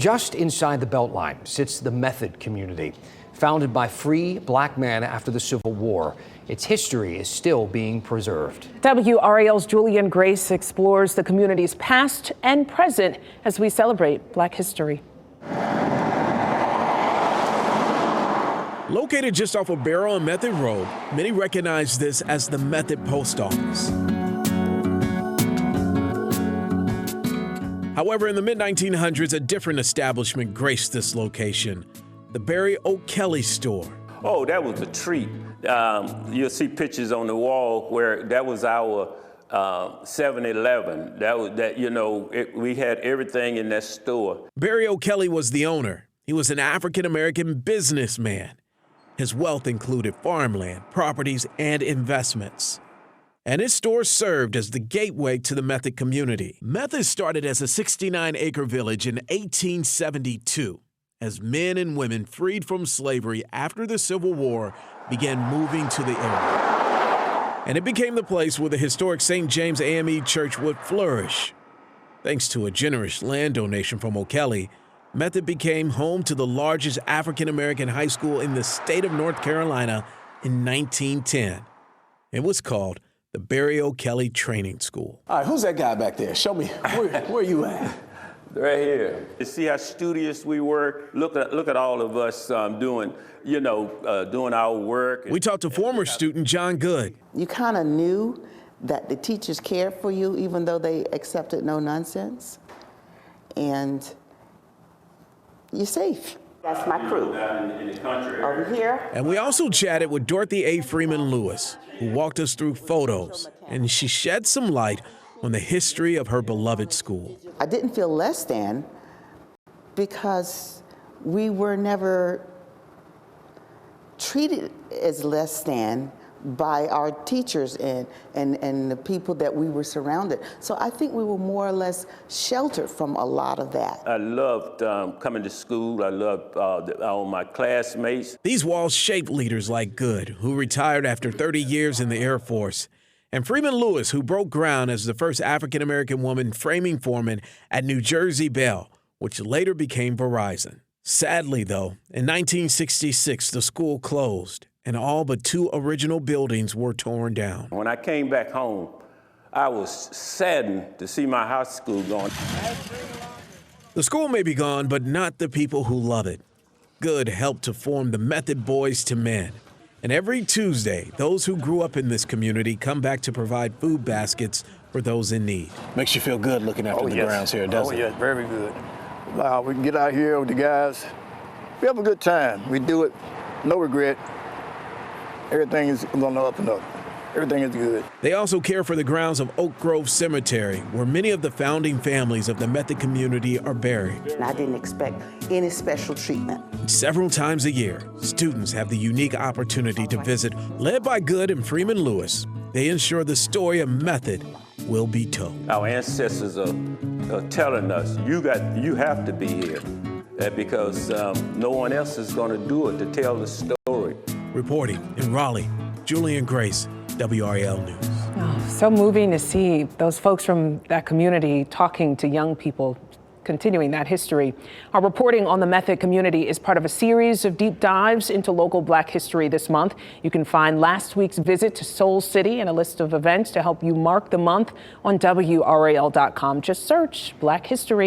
Just inside the Beltline sits the Method community, founded by free black men after the Civil War. Its history is still being preserved. WRAL's Julian Grace explores the community's past and present as we celebrate Black history. Located just off of Barrow and Method Road, many recognize this as the Method Post Office. However, in the mid-1900s, a different establishment graced this location, the Barry O'Kelly store. Oh, that was a treat. You'll see pictures on the wall where that was our 7-Eleven. We had everything in that store. Barry O'Kelly was the owner. He was an African-American businessman. His wealth included farmland, properties, and investments. And his store served as the gateway to the Method community. Method started as a 69-acre village in 1872, as men and women freed from slavery after the Civil War began moving to the area. And it became the place where the historic St. James AME Church would flourish. Thanks to a generous land donation from O'Kelly, Method became home to the largest African-American high school in the state of North Carolina in 1910. It was called the Barry O'Kelly Training School. All right, who's that guy back there? Show me, where you at? Right here. You see how studious we were? Look at all of us doing our work. We talked to former student John Good. You kind of knew that the teachers cared for you, even though they accepted no nonsense. And you're safe. That's my crew. In the country. Over here. And we also chatted with Dorothy A. Freeman Lewis, who walked us through photos, and she shed some light on the history of her beloved school. I didn't feel less than because we were never treated as less than by our teachers and the people that we were surrounded. So I think we were more or less sheltered from a lot of that. I loved coming to school. I loved all my classmates. These walls shaped leaders like Good, who retired after 30 years in the Air Force, and Freeman Lewis, who broke ground as the first African-American woman framing foreman at New Jersey Bell, which later became Verizon. Sadly, though, in 1966, the school closed, and all but 2 original buildings were torn down. When I came back home, I was saddened to see my high school gone. The school may be gone, but not the people who love it. Good helped to form the Method Boys to Men. And every Tuesday, those who grew up in this community come back to provide food baskets for those in need. Makes you feel good looking after the grounds here, doesn't it? Oh, yes, very good. We can get out here with the guys. We have a good time. We do it, no regret. Everything is on the up and up. Everything is good. They also care for the grounds of Oak Grove Cemetery, where many of the founding families of the Method community are buried. And I didn't expect any special treatment. Several times a year, students have the unique opportunity to visit. Led by Good and Freeman Lewis, they ensure the story of Method will be told. Our ancestors are telling us, you have to be here, because no one else is going to do it to tell the story. Reporting in Raleigh, Julian Grace, WRAL News. Oh, so moving to see those folks from that community talking to young people, continuing that history. Our reporting on the Method community is part of a series of deep dives into local Black history this month. You can find last week's visit to Soul City and a list of events to help you mark the month on WRAL.com. Just search Black History.